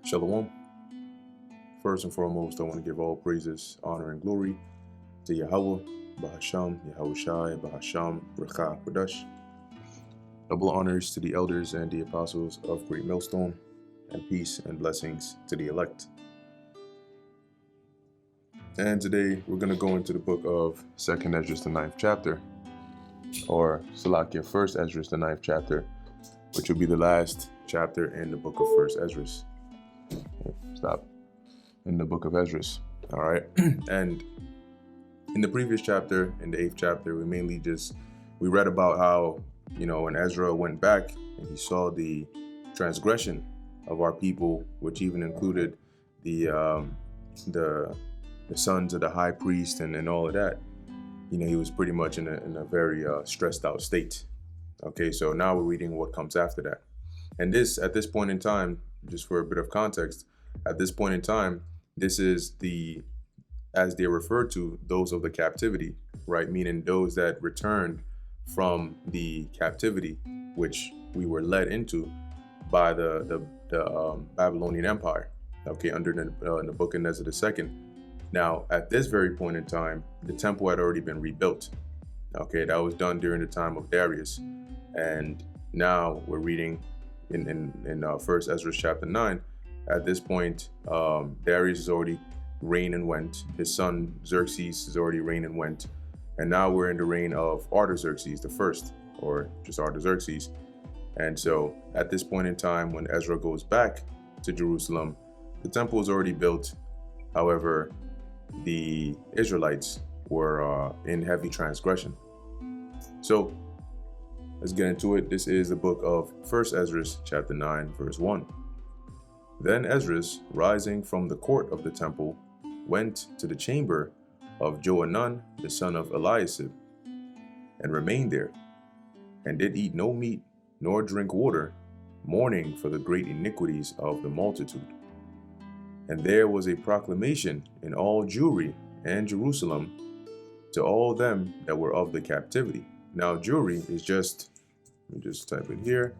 Shalom. First and foremost, I want to give all praises, honor, and glory to Yahweh, Bahasham, Yahushai, Bahasham, Recha, Kodash. Double honors to the elders and the apostles of Great Millstone, and peace and blessings to the elect. And today we're going to go into the book of 2nd Esdras, the 9th chapter, or Salakia, 1st Esdras, the 9th chapter, which will be the last chapter in the book of 1st Esdras. Stop. In the book of Esdras. All right. And in the previous chapter, in the 8th chapter, we read about how, when Ezra went back and he saw the transgression of our people, which even included the sons of the high priest and all of that, he was pretty much in a very stressed out state. Okay, so now we're reading what comes after that. And at this point in time, just for a bit of context, at this point in time, this is as they're referred to, those of the captivity, right? Meaning those that returned from the captivity, which we were led into by the Babylonian Empire, okay, under Nebuchadnezzar II. Now, at this very point in time, the temple had already been rebuilt. Okay, that was done during the time of Darius, and now we're reading in First Esdras chapter 9. At this point, Darius has already reigned and went. His son Xerxes has already reigned and went. And now we're in the reign of Artaxerxes the first, or just Artaxerxes. And so at this point in time, when Ezra goes back to Jerusalem, the temple is already built. However, the Israelites were in heavy transgression. So let's get into it. This is the book of 1st Esdras chapter 9, verse 1. Then Esdras, rising from the court of the temple, went to the chamber of Johanan the son of Eliasib, and remained there, and did eat no meat, nor drink water, mourning for the great iniquities of the multitude. And there was a proclamation in all Jewry and Jerusalem to all them that were of the captivity. Now, Jewry is let me just type it here.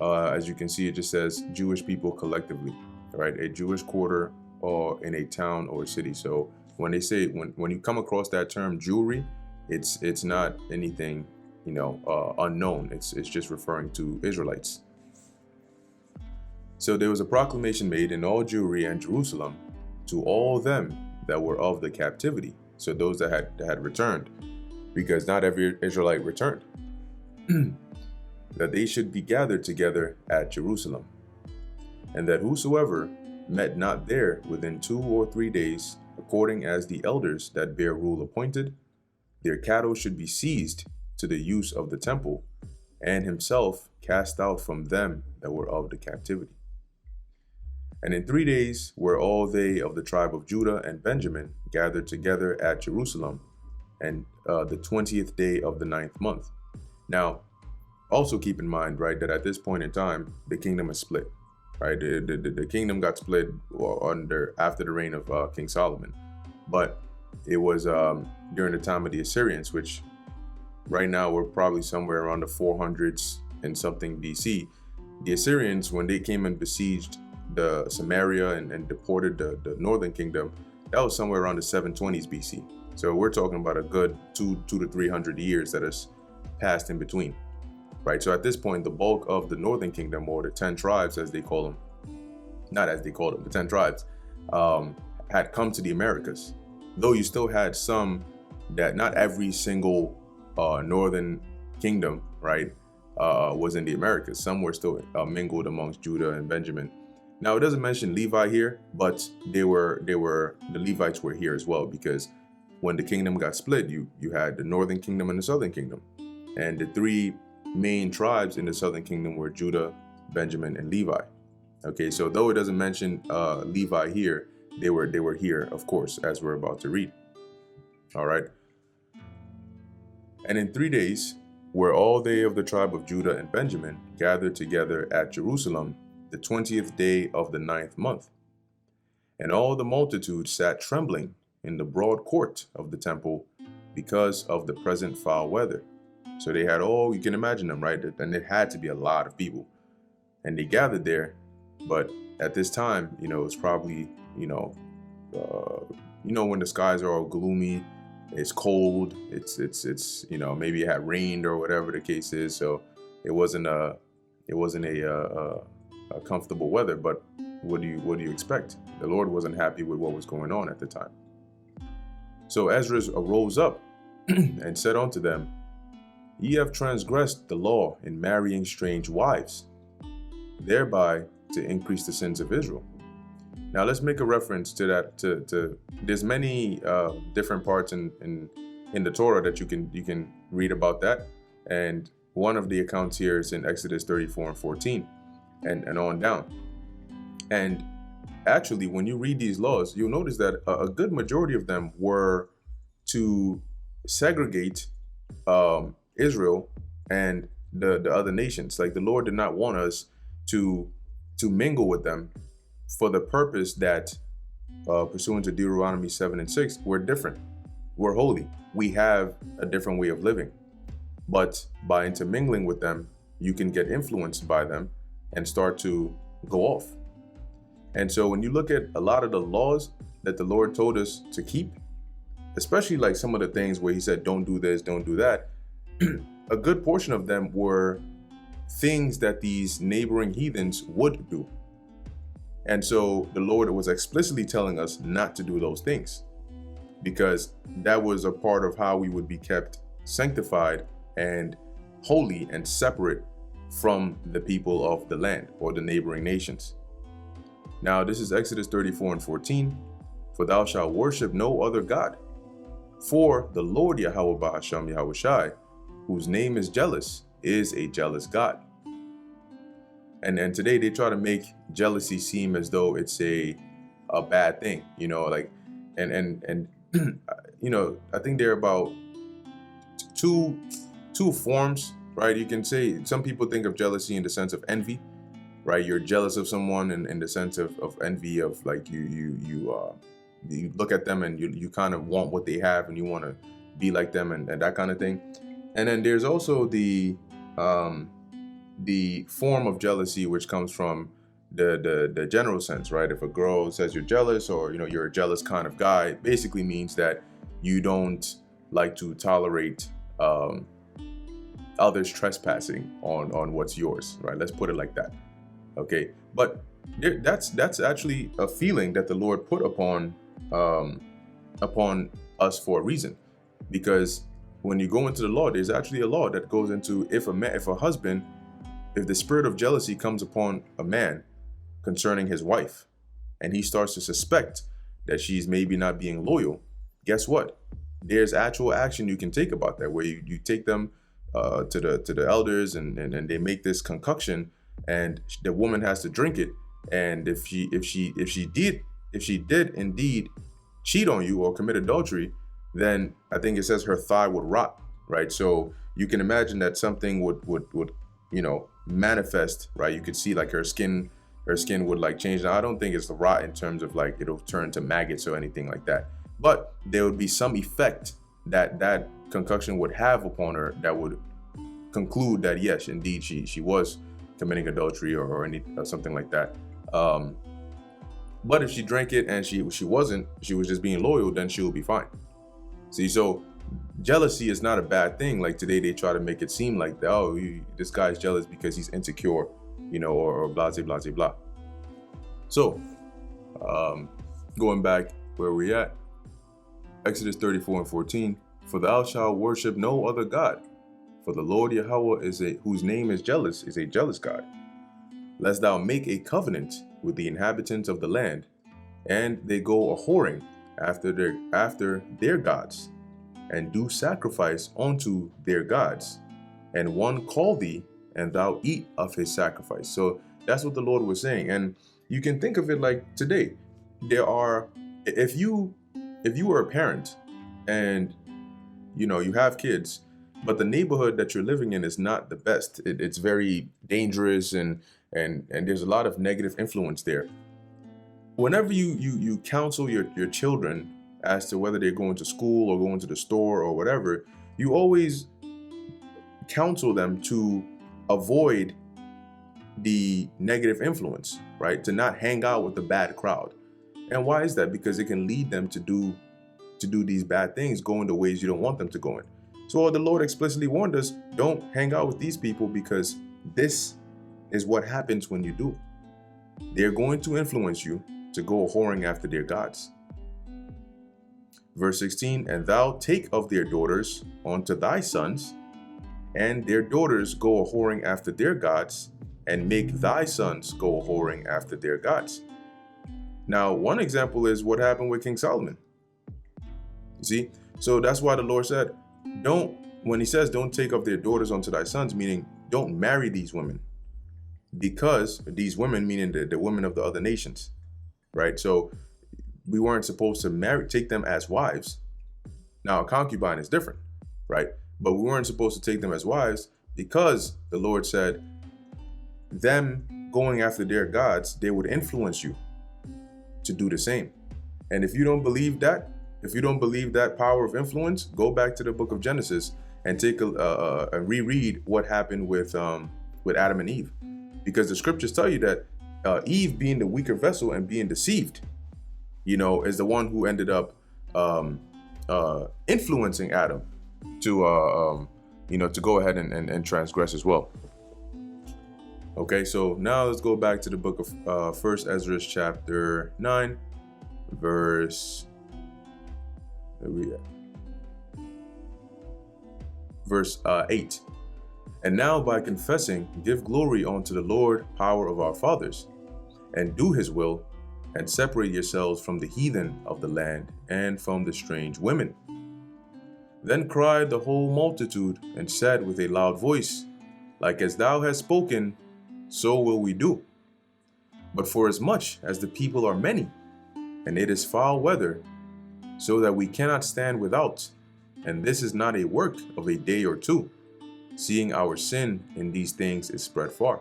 As you can see, it just says Jewish people collectively, right? A Jewish quarter or in a town or a city. So when they say, when you come across that term Jewry, it's not anything, unknown. It's just referring to Israelites. So there was a proclamation made in all Jewry and Jerusalem to all them that were of the captivity. So those that had returned, because not every Israelite returned. That they should be gathered together at Jerusalem, and that whosoever met not there within 2 or 3 days, according as the elders that bear rule appointed, their cattle should be seized to the use of the temple, and himself cast out from them that were of the captivity. And in 3 days were all they of the tribe of Judah and Benjamin gathered together at Jerusalem, and the 20th day of the 9th month. Now, also keep in mind, right, that at this point in time, the kingdom is split, right? The kingdom got split after the reign of King Solomon, but it was during the time of the Assyrians, which right now we're probably somewhere around the 400s and something BC. The Assyrians, when they came and besieged the Samaria and deported the northern kingdom, that was somewhere around the 720s BC. So we're talking about a good 200 to 300 years that has passed in between. Right, so at this point, the bulk of the northern kingdom, or the 10 tribes as they call them, not as they call them, the 10 tribes, had come to the Americas. Though you still had some that not every single northern kingdom, right, was in the Americas. Some were still mingled amongst Judah and Benjamin. Now, it doesn't mention Levi here, but the Levites were here as well, because when the kingdom got split, you had the northern kingdom and the southern kingdom, and the 3 main tribes in the southern kingdom were Judah, Benjamin, and Levi. Okay, so though it doesn't mention Levi here, they were here, of course, as we're about to read. All right. And in 3 days were all they of the tribe of Judah and Benjamin gathered together at Jerusalem, the 20th day of the 9th month. And all the multitude sat trembling in the broad court of the temple because of the present foul weather. So they had you can imagine them, right? And it had to be a lot of people. And they gathered there But at this time, it's probably, when the skies are all gloomy, it's cold, it's maybe it had rained or whatever the case is. So it wasn't a comfortable weather. But what do you expect? The Lord wasn't happy with what was going on at the time. So Esdras arose up and said unto them, Ye have transgressed the law in marrying strange wives, thereby to increase the sins of Israel. Now let's make a reference to that. To there's many different parts in the Torah that you can read about that, and one of the accounts here is in Exodus 34 and 14, and on down. And actually, when you read these laws, you'll notice that a good majority of them were to segregate Israel and the other nations. Like, the Lord did not want us to mingle with them for the purpose that, pursuant to Deuteronomy 7 and 6, we're different. We're holy. We have a different way of living. But by intermingling with them, you can get influenced by them and start to go off. And so when you look at a lot of the laws that the Lord told us to keep, especially like some of the things where he said, don't do this, don't do that, a good portion of them were things that these neighboring heathens would do. And so the Lord was explicitly telling us not to do those things, because that was a part of how we would be kept sanctified and holy and separate from the people of the land or the neighboring nations. Now, this is Exodus 34 and 14. For thou shalt worship no other God. For the Lord Yahweh Ba'ashem Yahushai, whose name is jealous, is a jealous God. And today they try to make jealousy seem as though it's a bad thing, and I think there are about two forms, right? You can say some people think of jealousy in the sense of envy, right? You're jealous of someone in the sense of envy, of like you look at them and you kind of want what they have and you want to be like them and that kind of thing. And then there's also the form of jealousy which comes from the general sense, right? If a girl says you're jealous, or you're a jealous kind of guy, it basically means that you don't like to tolerate others trespassing on what's yours, right? Let's put it like that. Okay, but that's actually a feeling that the Lord put upon us for a reason, because when you go into the law, there's actually a law that goes into if the spirit of jealousy comes upon a man concerning his wife, and he starts to suspect that she's maybe not being loyal, guess what? There's actual action you can take about that, where you take them to the elders, and they make this concoction, and the woman has to drink it. And if she did indeed cheat on you or commit adultery, then I think it says her thigh would rot, right? So you can imagine that something would manifest, right? You could see like her skin would like change. Now, I don't think it's the rot in terms of like it'll turn to maggots or anything like that, but there would be some effect that concoction would have upon her that would conclude that yes, indeed she was committing adultery or something like that. But if she drank it and she wasn't, she was just being loyal, then she will be fine. See, so jealousy is not a bad thing. Like today they try to make it seem like, this guy's jealous because he's insecure, or blah, blah, blah, blah. So, going back where we at, Exodus 34 and 14, for thou shalt worship no other God, for the Lord Yahweh whose name is jealous, is a jealous God. Lest thou make a covenant with the inhabitants of the land, and they go a-whoring after their gods, and do sacrifice unto their gods, and one call thee, and thou eat of his sacrifice. So that's what the Lord was saying. And you can think of it like today. If you were a parent and you have kids, but the neighborhood that you're living in is not the best. It's very dangerous, and there's a lot of negative influence there. Whenever you counsel your children as to whether they're going to school or going to the store or whatever, you always counsel them to avoid the negative influence, right? To not hang out with the bad crowd. And why is that? Because it can lead them to do these bad things, go in the ways you don't want them to go in. So the Lord explicitly warned us, don't hang out with these people, because this is what happens when you do. They're going to influence you to go whoring after their gods. Verse 16, and thou take of their daughters unto thy sons, and their daughters go a whoring after their gods, and make thy sons go a whoring after their gods. Now, one example is what happened with King Solomon. You see? So that's why the Lord said, when he says don't take of their daughters unto thy sons, meaning don't marry these women, because these women, meaning the women of the other nations, right? So we weren't supposed to take them as wives. Now, a concubine is different, right? But we weren't supposed to take them as wives, because the Lord said them going after their gods, they would influence you to do the same. And if you don't believe that, power of influence, go back to the book of Genesis and take a reread what happened with Adam and Eve, because the scriptures tell you that Eve, being the weaker vessel and being deceived, is the one who ended up influencing Adam to go ahead and transgress as well. Okay, so now let's go back to the book of 1 Esdras chapter 9, verse 8. And now by confessing, give glory unto the Lord, power of our fathers, and do his will, and separate yourselves from the heathen of the land and from the strange women. Then cried the whole multitude and said with a loud voice, like as thou hast spoken, so will we do. But forasmuch as the people are many, and it is foul weather, so that we cannot stand without, and this is not a work of a day or two, seeing our sin in these things is spread far.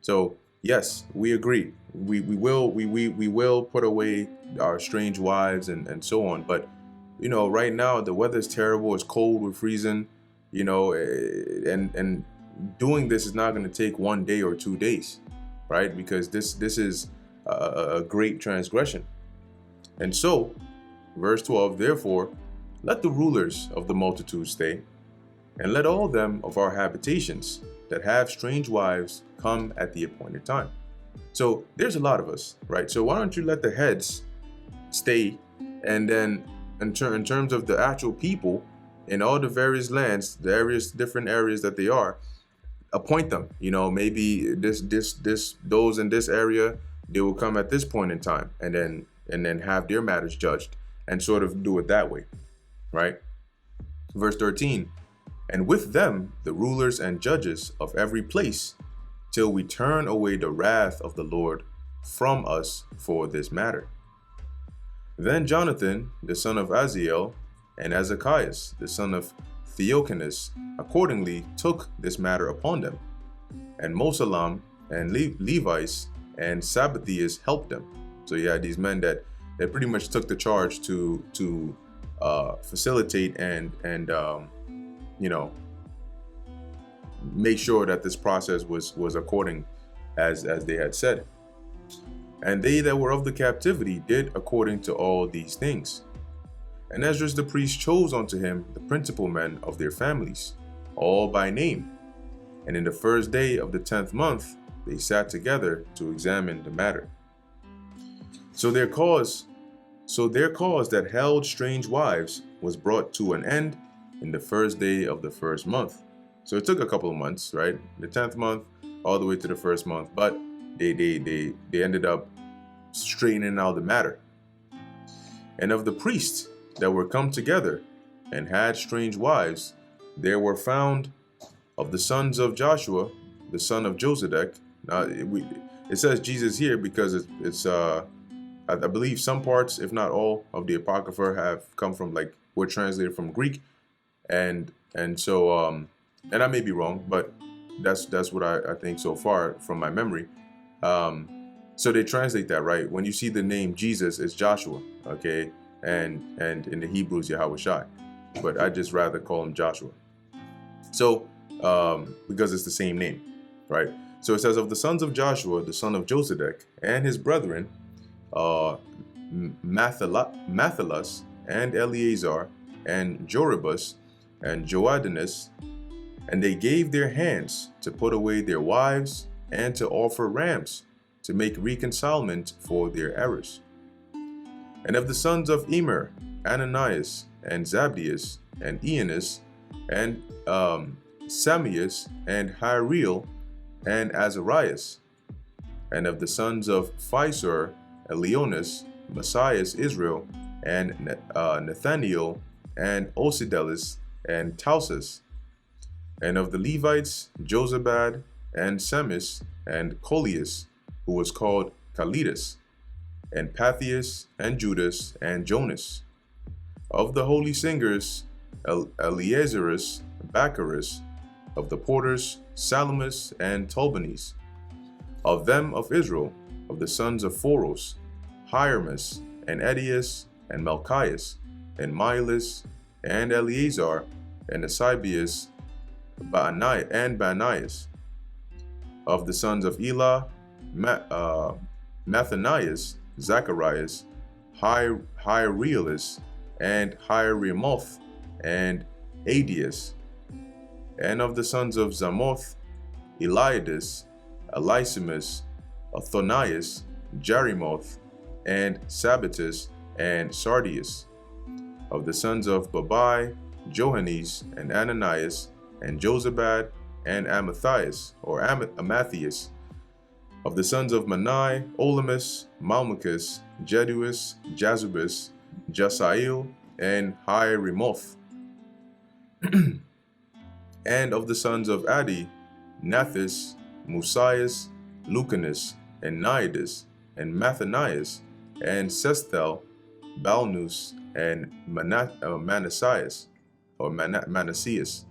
So yes, we agree. We will put away our strange wives and so on. But right now the weather's terrible. It's cold. We're freezing. And doing this is not going to take 1 day or 2 days, right? Because this is a great transgression. And so, verse 12, therefore, let the rulers of the multitude stay, and let all them of our habitations that have strange wives come at the appointed time. So there's a lot of us, right? So why don't you let the heads stay, and then in terms of the actual people in all the various lands, the various different areas that they are, appoint them. Maybe those in this area, they will come at this point in time, and then have their matters judged, and sort of do it that way, right? Verse 13, and with them the rulers and judges of every place, till we turn away the wrath of the Lord from us for this matter. Then Jonathan, the son of Aziel, and Ezekias, the son of Theochanes, accordingly took this matter upon them, and Mosalam and Levites and Sabbathias helped them. So you had these men that pretty much took the charge to facilitate and make sure that this process was according as they had said. And they that were of the captivity did according to all these things. And Esdras the priest chose unto him the principal men of their families, all by name. And in the first day of the 10th month, they sat together to examine the matter. So their cause that held strange wives was brought to an end in the first day of the first month. So it took a couple of months, right? The 10th month all the way to the first month, but they ended up straightening out the matter. And of the priests that were come together and had strange wives, there were found of the sons of Joshua, the son of Josedek. Now it says Jesus here because it's I believe some parts, if not all, of the Apocrypha have come from, were translated from Greek, and so and I may be wrong, but that's what I think so far from my memory. So they translate that, right? When you see the name Jesus, it's Joshua, okay, and in the Hebrews Yahushai, but I just rather call him Joshua. So because it's the same name, right? So it says, of the sons of Joshua, the son of Josedek, and his brethren, Matthilas, and Eleazar, and Joribus, and Joadinus, and they gave their hands to put away their wives, and to offer rams, to make reconcilement for their errors. And of the sons of Emer, Ananias, and Zabdius, and Eanus, and Samius, and Hyreel, and Azarias. And of the sons of Phisor, Elionis, Messias, Israel, and Nathaniel, and Osidelis, and Tausus. And of the Levites, Josabad, and Semis, and Colius, who was called Calidas, and Pathias, and Judas, and Jonas. Of the holy singers, Eleazarus, Baccharis. Of the porters, Salamis, and Tolbanes. Of them of Israel, of the sons of Phoros, Hiermus, and Edius, and Melchias, and Milas, and Eleazar, and Asibius, and Banias. Of the sons of Elah, Mathanias, Zacharias, Hierelis, and Hieremoth, and Adius. And of the sons of Zamoth, Eliadus, Elisimus, Athonias, Jerimoth, and Sabbatus, and Sardius. Of the sons of Babai, Johannes, and Ananias, and Josabad, and Amathias, or Amathias. Of the sons of Manai, Olamus, Malmucus, Jeduus, Jazubus, Jasael, and Hieremoth. And of the sons of Adi, Nathis, Musias, Lucanus, and Naidas, and Mathanias, and Sesthel, Balnus, and Manassias, or Manassias.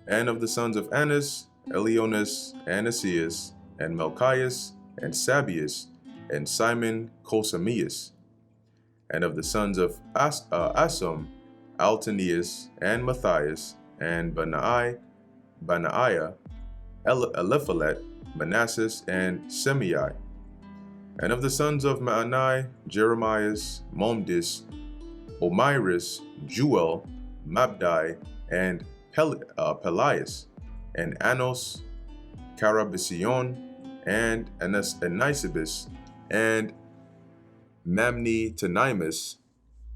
And of the sons of Annas, Elionis, and Asias, and Melchias, and Sabius, and Simon Cosamius. And of the sons of Asum, Altanias, and Matthias, and Benaiah, Eliphalet, Manasses, and Semei. And of the sons of Maanai, Jeremias, Momdis, Omiris, Juel, Mabdai, and Pelias, and Anos, Carabision, and Anisibis, and Mamni-Tanimus,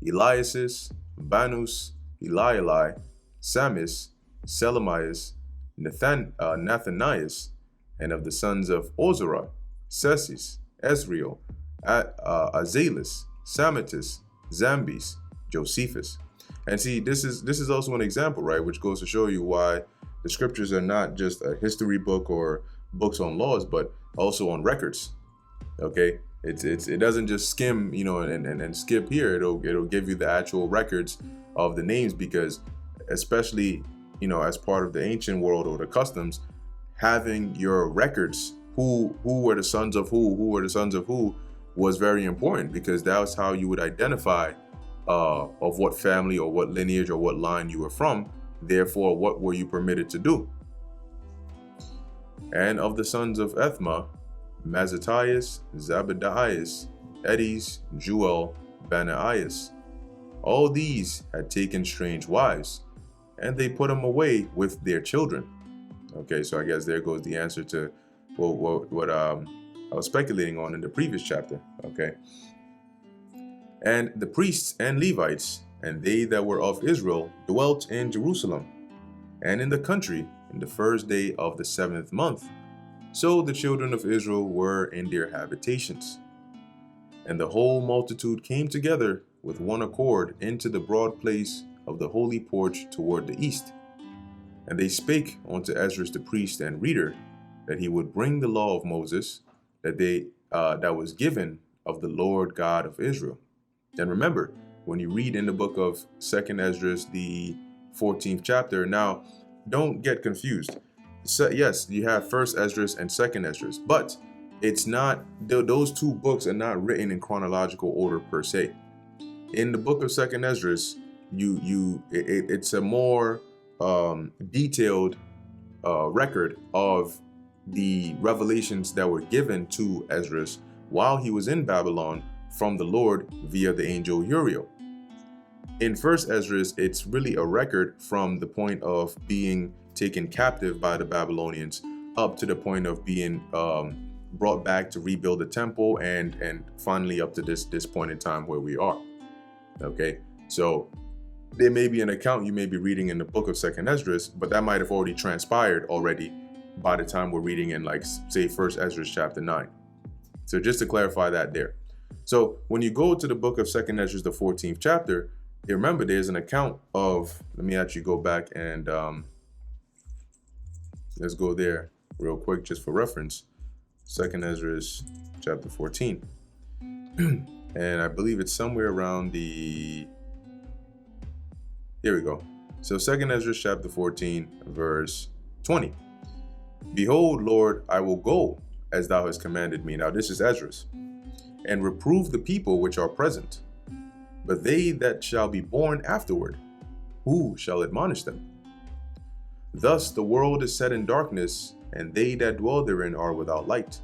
Eliasis, Banus, Elieli, Samis, Selemias, Nathanias. And of the sons of Ozerah, Sesis, Ezriel, Azalis, Samitis, Zambis, Josephus. And see, this is also an example, right, which goes to show you why the scriptures are not just a history book or books on laws, but also on records. Okay, it doesn't just skim, and skip here. It'll give you the actual records of the names, because especially, as part of the ancient world or the customs, having your records, who were the sons of who were the sons of who, was very important, because that was how you would identify of what family or what lineage or what line you were from. Therefore, what were you permitted to do? And of the sons of Ethma, Mazzatias, Zabadias, Edis, Juel, Banaias. All these had taken strange wives, and they put them away with their children. Okay, so I guess there goes the answer to what I was speculating on in the previous chapter. Okay. And the priests and Levites, and they that were of Israel, dwelt in Jerusalem, and in the country, in the first day of the 7th month. So the children of Israel were in their habitations. And the whole multitude came together with one accord into the broad place of the holy porch toward the east. And they spake unto Esdras the priest and reader, that he would bring the law of Moses, that was given of the Lord God of Israel. And remember, when you read in the book of 2nd Esdras, the 14th chapter, now don't get confused. So, yes, you have 1st Esdras and 2nd Esdras, but it's not, those two books are not written in chronological order per se. In the book of 2nd Esdras, it's a more detailed record of the revelations that were given to Esdras while he was in Babylon from the Lord via the angel Uriel. In First Esdras, it's really a record from the point of being taken captive by the Babylonians up to the point of being brought back to rebuild the temple, and finally up to this point in time where we are. Okay, so there may be an account you may be reading in the book of Second Esdras, but that might have already transpired already by the time we're reading in, like, say, First Esdras chapter 9. So just to clarify that there. So when you go to the book of Second Esdras, the 14th chapter, you remember there's an account of, let me actually go back and let's go there real quick just for reference. Second Esdras chapter 14. And I believe it's somewhere around the, here we go. So Second Esdras chapter 14, verse 20. Behold, Lord, I will go as thou hast commanded me. Now this is Esdras. And reprove the people which are present. But they that shall be born afterward, who shall admonish them? Thus the world is set in darkness, and they that dwell therein are without light.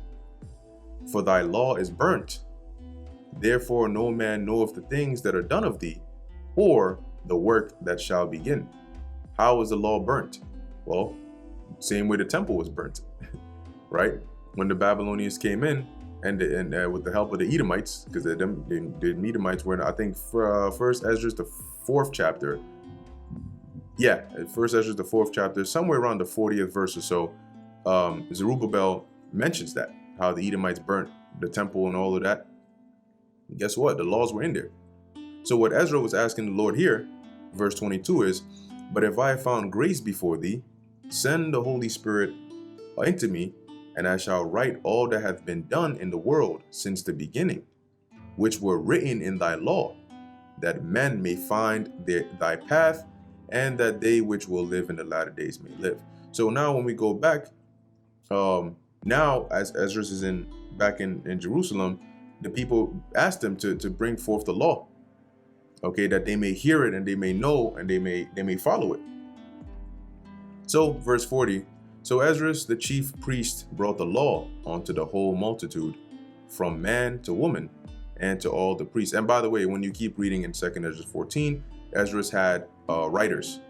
For thy law is burnt. Therefore no man knoweth the things that are done of thee, or the work that shall begin. How is the law burnt? Well, same way the temple was burnt, right? When the Babylonians came in, and with the help of the Edomites, because the Edomites were, I think, First Esdras, the 4th chapter. Yeah, First Esdras, the 4th chapter, somewhere around the 40th verse or so, Zerubbabel mentions that, how the Edomites burnt the temple and all of that. And guess what? The laws were in there. So what Ezra was asking the Lord here, verse 22 is, but if I have found grace before thee, send the Holy Spirit into me, and I shall write all that hath been done in the world since the beginning, which were written in thy law, that men may find thy path, and that they which will live in the latter days may live. So now when we go back, now as Esdras is back in Jerusalem, the people asked him to bring forth the law, okay, that they may hear it and they may know and they may follow it. So verse 40, so Esdras the chief priest brought the law unto the whole multitude, from man to woman, and to all the priests. And by the way, when you keep reading in 2nd Esdras 14, Esdras had writers.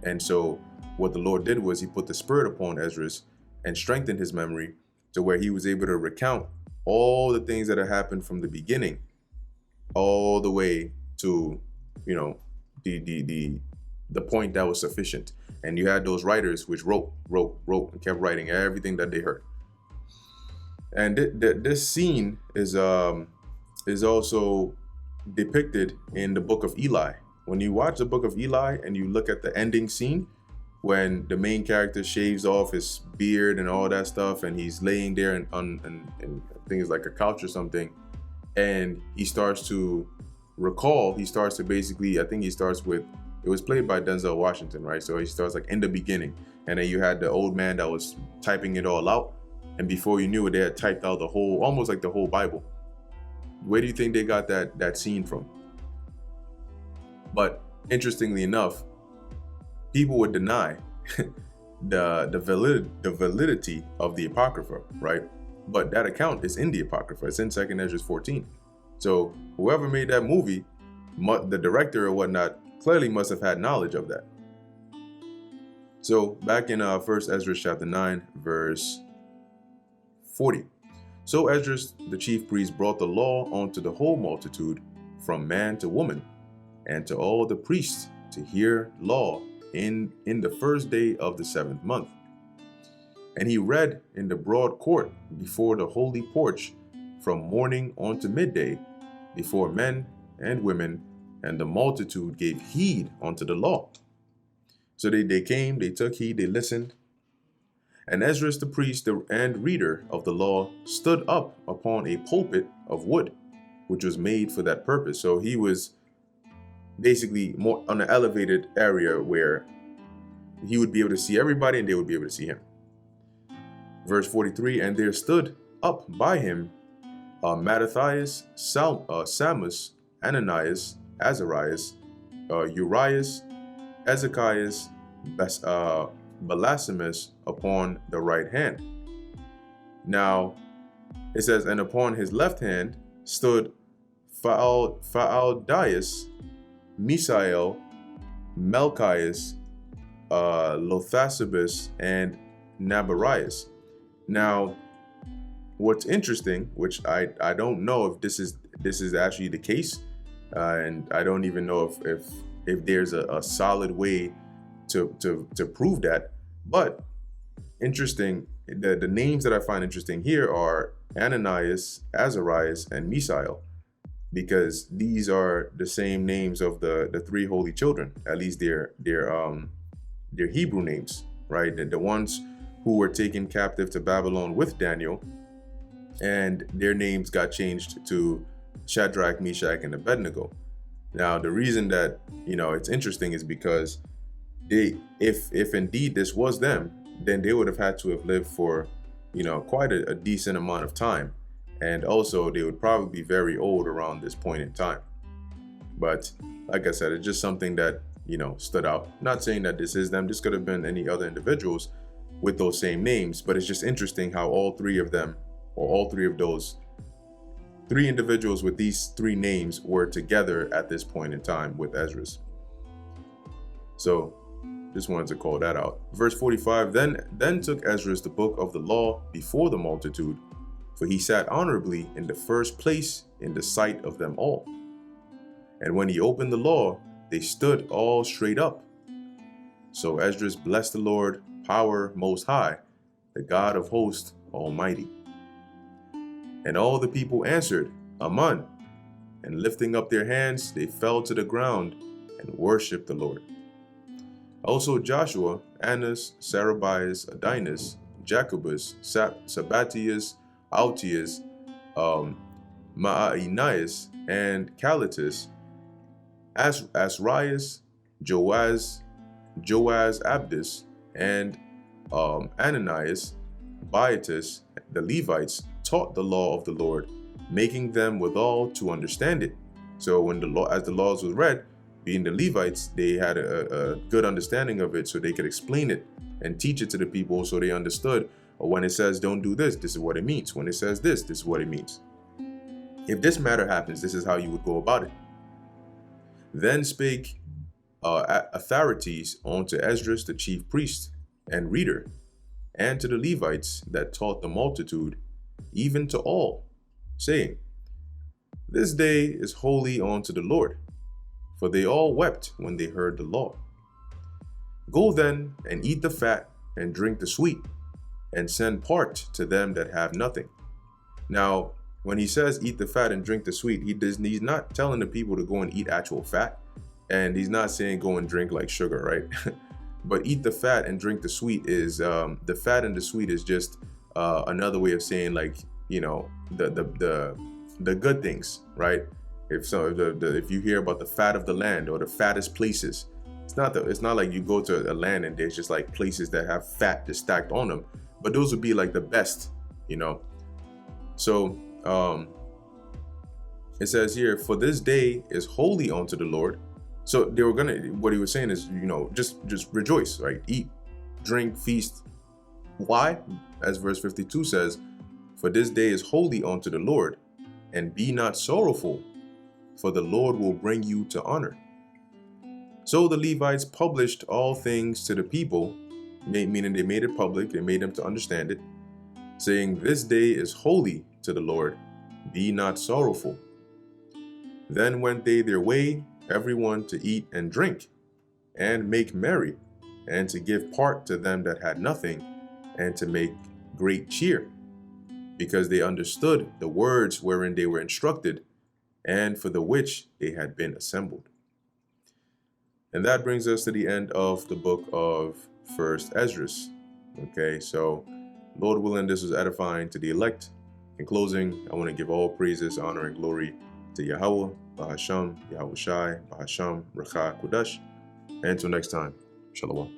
And so what the Lord did was he put the spirit upon Esdras and strengthened his memory to where he was able to recount all the things that had happened from the beginning all the way to, you know, the point that was sufficient. And you had those writers which wrote and kept writing everything that they heard. And this scene is also depicted in the book of Eli. When you watch the book of Eli and you look at the ending scene, when the main character shaves off his beard and all that stuff, and he's laying there and I think it's like a couch or something, and he starts to recall, he starts to basically, I think he starts with, it was played by Denzel Washington, right? So he starts like in the beginning, and then you had the old man that was typing it all out, and before you knew it, they had typed out the whole, almost like the whole Bible. Where do you think they got that scene from? But interestingly enough, people would deny the validity of the Apocrypha, right? But that account is in the Apocrypha. It's in 2nd Esdras 14. So whoever made that movie, the director or whatnot, clearly must have had knowledge of that. So back in 1st Esdras chapter 9, verse 40. So Esdras, the chief priest, brought the law unto the whole multitude, from man to woman, and to all the priests to hear law in the first day of the 7th month. And he read in the broad court before the holy porch from morning unto midday, before men and women, and the multitude gave heed unto the law. So they came, they took heed, they listened. And Esdras the priest and reader of the law stood up upon a pulpit of wood, which was made for that purpose. So he was basically more on an elevated area where he would be able to see everybody and they would be able to see him. Verse 43, and there stood up by him Mattathias, Samus, Ananias, Azarias, Urias, Ezekias, Belasimus upon the right hand. Now, it says, and upon his left hand stood Phaaldias, Misael, Melchias, Lothasibus, and Nabarias. Now, what's interesting, which I don't know if this is actually the case, and I don't even know if there's a solid way to prove that, but interesting. The names that I find interesting here are Ananias, Azarias, and Misael, because these are the same names of the three holy children. At least their Hebrew names, right? The ones who were taken captive to Babylon with Daniel, and their names got changed to Shadrach, Meshach, and Abednego. Now, the reason that it's interesting is because if indeed this was them, then they would have had to have lived for, quite a decent amount of time. And also they would probably be very old around this point in time. But like I said, it's just something that, stood out. Not saying that this is them. This could have been any other individuals with those same names, but it's just interesting how all three of them, or all three of those three individuals with these three names were together at this point in time with Esdras. So just wanted to call that out. Verse 45, then took Esdras the book of the law before the multitude, for he sat honorably in the first place in the sight of them all. And when he opened the law, they stood all straight up. So Esdras blessed the Lord, power most high, the God of hosts almighty. And all the people answered, Amen. And lifting up their hands, they fell to the ground and worshipped the Lord. Also Joshua, Annas, Sarabias, Adinus, Jacobus, Sabbatius, Altius, Maanias, and Calitus, Asrias, Joaz, Abdus, and Ananias, Baiatus, the Levites, taught the law of the Lord, making them withal to understand it. So when as the laws was read, being the Levites, they had a good understanding of it, so they could explain it and teach it to the people, so they understood. Or when it says don't do this, this is what it means. When it says this is what it means. If this matter happens, this is how you would go about it. Then spake authorities unto Esdras the chief priest and reader, and to the Levites that taught the multitude, even to all, saying, This day is holy unto the Lord. For they all wept when they heard the law. Go then and eat the fat and drink the sweet, and send part to them that have nothing. Now, when he says eat the fat and drink the sweet, he's not telling the people to go and eat actual fat, and he's not saying go and drink like sugar, right? But eat the fat and drink the sweet is the fat and the sweet is just another way of saying, like, the good things, right? If you hear about the fat of the land or the fattest places, it's not like you go to a land and there's just like places that have fat just stacked on them, but those would be like the best, So it says here, for this day is holy unto the Lord. So they were what he was saying is, just rejoice, right? Eat, drink, feast. Why? As verse 52 says, for this day is holy unto the Lord, and be not sorrowful, for the Lord will bring you to honor. So the Levites published all things to the people, meaning they made it public, they made them to understand it, saying, this day is holy to the Lord, be not sorrowful. Then went they their way, everyone to eat and drink, and make merry, and to give part to them that had nothing, and to make great cheer, because they understood the words wherein they were instructed, and for the which they had been assembled. And that brings us to the end of the book of First Esdras. Okay, so Lord willing, this was edifying to the elect. In closing, I want to give all praises, honor, and glory to Yahweh, Bahasham, Yahweh Shai, Bahasham, Racha, Kudash. And until next time, Shalom.